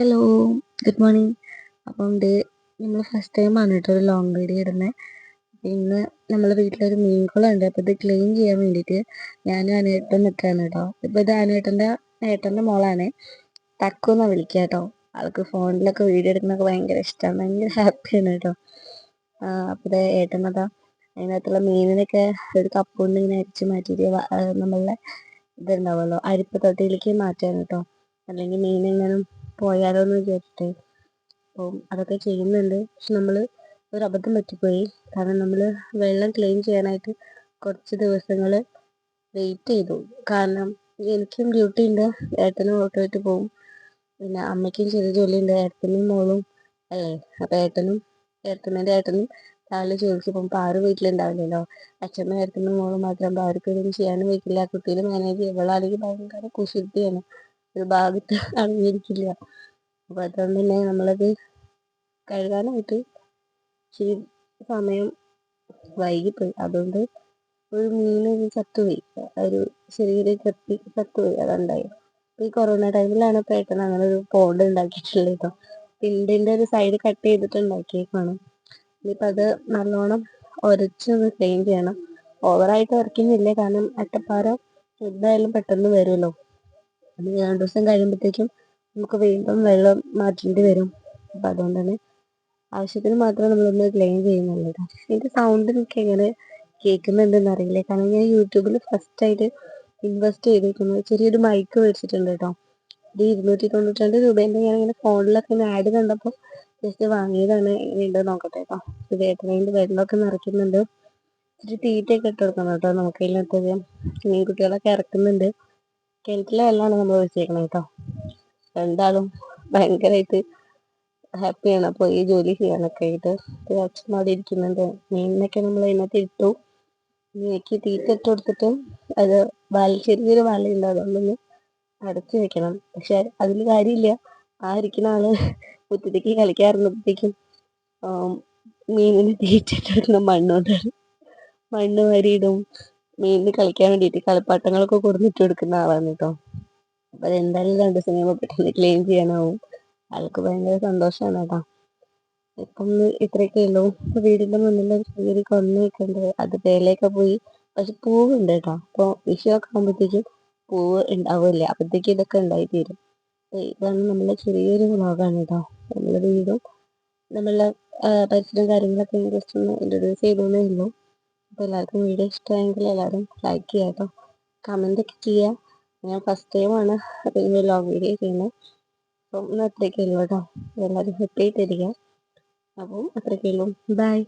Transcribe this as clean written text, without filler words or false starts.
Hello, good morning. അപ്പം നമ്മൾ first ടൈമാണ് കേട്ടോ ഒരു ലോങ് വീഡിയോ ഇടുന്നത്. ഇന്ന് നമ്മളെ വീട്ടിലൊരു മീൻകുളമുണ്ട്. അപ്പോൾ ഇത് ക്ലീൻ ചെയ്യാൻ വേണ്ടിയിട്ട് ഞാനും അനുവേട്ടൻ നിൽക്കുകയാണ് കേട്ടോ. ഇപ്പോൾ ഇത് ഏട്ടൻ്റെ മോളാണ്. തക്കു എന്നാണ് വിളിക്കുക കേട്ടോ. ആൾക്ക് ഫോണിലൊക്കെ വീഡിയോ എടുക്കുന്നതൊക്കെ ഭയങ്കര ഇഷ്ടമാണ്, ഭയങ്കര ഹാപ്പിയാണ് കേട്ടോ. അപ്പോൾ ഇത് ഏട്ടനതാ അതിനകത്തുള്ള മീനിനൊക്കെ ഒരു കപ്പ് കൊണ്ട് ഇങ്ങനെ അരിച്ച് മാറ്റിയിട്ട് നമ്മളുടെ ഇതുണ്ടാവുമല്ലോ അരിപ്പ് തൊട്ടിയിലേക്ക് മാറ്റാൻ കേട്ടോ. അല്ലെങ്കിൽ മീനെങ്ങാനും പോയാലോ എന്ന് വിചാരിച്ചിട്ട് അപ്പം അതൊക്കെ ചെയ്യുന്നുണ്ട്. പക്ഷെ നമ്മൾ ഒരു അബദ്ധം പറ്റിപ്പോയി. കാരണം നമ്മൾ വെള്ളം ക്ലീൻ ചെയ്യാനായിട്ട് കുറച്ച് ദിവസങ്ങൾ വെയിറ്റ് ചെയ്തു. കാരണം എനിക്കും ഡ്യൂട്ടി ഉണ്ട്, ഏട്ടനും ഓട്ടോയിട്ട് പോവും, പിന്നെ അമ്മയ്ക്കും ചെറിയ ജോലിയുണ്ട്, ഏട്ടനും മോളും അല്ലേ. അപ്പം ഏട്ടനും രാവിലെ ജോലിക്ക് പോകും. അപ്പോൾ ആരും വീട്ടിലുണ്ടാവില്ലല്ലോ. അച്ഛനും ഏട്ടനും മോളും മാത്രം അവർക്ക് ഇതൊന്നും ചെയ്യാനും വയ്ക്കില്ല. കുട്ടീനെ മാനേജ് ചെയ്യുക. ഇവളാണെങ്കിൽ ഭയങ്കര കുസൃതിയാണ്, ഒരു ഭാഗത്ത് അടങ്ങിയിരിക്കില്ല. അപ്പോൾ അതുകൊണ്ട് തന്നെ നമ്മളത് കഴുകാനായിട്ട് ഇച്ചിരി സമയം വൈകിപ്പോയി. അതുകൊണ്ട് ഒരു മീൻ ചത്തുപോയി, ഒരു ചെറിയൊരു ചത്തുപോയി. അതുണ്ടായി. ഈ കൊറോണ ടൈമിലാണ് ഇപ്പോൾ ഏട്ടൻ അങ്ങനെ ഒരു പോണ്ട് ഉണ്ടാക്കിയിട്ടുള്ളത് കേട്ടോ. തിണ്ടിൻ്റെ ഒരു സൈഡ് കട്ട് ചെയ്തിട്ട് ഉണ്ടാക്കിയേക്കാണ്. ഇനിയിപ്പോൾ അത് നല്ലോണം ഉരച്ചൊന്ന് ക്ലീൻ ചെയ്യണം. ഓവറായിട്ട് ഉരയ്ക്കുന്നില്ല, കാരണം അട്ടപ്പാറ എന്തായാലും പെട്ടെന്ന് വരുമല്ലോ. അത് 2 ദിവസം കഴിയുമ്പോഴത്തേക്കും നമുക്ക് വീണ്ടും വെള്ളം മാറ്റേണ്ടി വരും. അപ്പം അതുകൊണ്ട് തന്നെ ആവശ്യത്തിന് മാത്രം നമ്മളൊന്ന് ക്ലീൻ ചെയ്യുന്നുള്ളൂ കേട്ടോ. ഇതിൻ്റെ സൗണ്ട് എനിക്ക് എങ്ങനെ കേൾക്കുന്നുണ്ടെന്ന് അറിയില്ല, കാരണം ഞാൻ യൂട്യൂബിൽ ഫസ്റ്റായിട്ട് ഇൻവെസ്റ്റ് ചെയ്തിരിക്കുന്നത് ചെറിയൊരു മൈക്ക് മേടിച്ചിട്ടുണ്ട് കേട്ടോ. ഇത് 292 രൂപേൻ്റെ. ഞാനിങ്ങനെ ഫോണിലൊക്കെ ഇങ്ങനെ ആഡ് കണ്ടപ്പോൾ ജസ്റ്റ് വാങ്ങിയതാണ്. വീണ്ടും നോക്കട്ടെ കേട്ടോ. ഇത് ഏട്ടനതിൻ്റെ വെള്ളമൊക്കെ നിറയ്ക്കുന്നുണ്ട്. ഇച്ചിരി തീറ്റയൊക്കെ ഇട്ട് കൊടുക്കണം കേട്ടോ. നമുക്ക് ഇതിനകത്ത് മീൻകുട്ടികളൊക്കെ ഇറക്കുന്നുണ്ട്. കിണറ്റിലെ വെള്ളമാണ് നമ്മൾ വെച്ചേക്കണത് കേട്ടോ. രണ്ടാളും ഭയങ്കരമായിട്ട് ഹാപ്പിയാണ്. അപ്പോൾ ഈ ജോലി ചെയ്യാനൊക്കെ ആയിട്ട് അച്ഛൻ അവിടെ ഇരിക്കുന്നുണ്ട്. മീനിനൊക്കെ നമ്മൾ അതിനകത്ത് ഇട്ടു. മീനിക്ക് തീറ്റ ഇട്ട് കൊടുത്തിട്ട് അത് ചെറിയൊരു വലയുണ്ട്, അതുകൊണ്ടൊന്ന് അടച്ചു വെക്കണം. പക്ഷെ അതിൽ കാര്യമില്ല, ആ ഇരിക്കുന്ന ആള് മുറ്റത്തേക്ക് കളിക്കാറുമ്പോഴത്തേക്കും മീനിന് തീറ്റ ഇട്ടിരുന്ന മണ്ണ് വാരിയിടും. മീനിന് കളിക്കാൻ വേണ്ടിയിട്ട് കളിപ്പാട്ടങ്ങളൊക്കെ കൊടുത്തിട്ട് കൊടുക്കുന്ന ആളാണ് കേട്ടോ. അപ്പം അതെന്തായാലും 2 ദിവസം കഴിയുമ്പോൾ പെട്ടെന്ന് ക്ലീൻ ചെയ്യാനാവും. ആൾക്ക് ഭയങ്കര സന്തോഷമാണ് കേട്ടോ. ഇപ്പം ഇത്രയൊക്കെ ഉള്ളൂ. വീടിൻ്റെ മുന്നിൽ ചെറിയൊരു കൊന്നയൊക്കെ ഉണ്ട്, അത് തേയിലയൊക്കെ പോയി. പക്ഷെ പൂവുണ്ട് കേട്ടോ. അപ്പോൾ വിഷുവൊക്കെ ആകുമ്പോഴത്തേക്കും പൂവ് ഉണ്ടാവില്ല, അപ്പോഴത്തേക്കും ഇതൊക്കെ ഉണ്ടായി തീരും. ഇതാണ് നമ്മളെ ചെറിയൊരു വ്ളോഗാണ് കേട്ടോ. നമ്മളെ വീടും നമ്മളുടെ പരിസരവും കാര്യങ്ങളൊക്കെ ജസ്റ്റ് ഒന്ന് ഇൻട്രൊഡ്യൂസ് ചെയ്തേ ഉള്ളൂ. അപ്പോൾ എല്ലാവർക്കും വീഡിയോ ഇഷ്ടമായെങ്കിൽ എല്ലാവരും ലൈക്ക് ചെയ്യുക കേട്ടോ, കമൻ്റൊക്കെ ചെയ്യുക. ഞാൻ ഫസ്റ്റ് ടൈമാണ് അപ്പോൾ ഇങ്ങനെ വ്ളോഗ് വീഡിയോ ചെയ്യുന്നത്. അപ്പം ഇന്ന് അത്രയൊക്കെ ഉള്ളൂ കേട്ടോ. എല്ലാവരും ഹാപ്പി ആയിട്ടിരിക്കുക. അപ്പം അത്രയൊക്കെ ഉള്ളൂ. ബൈ.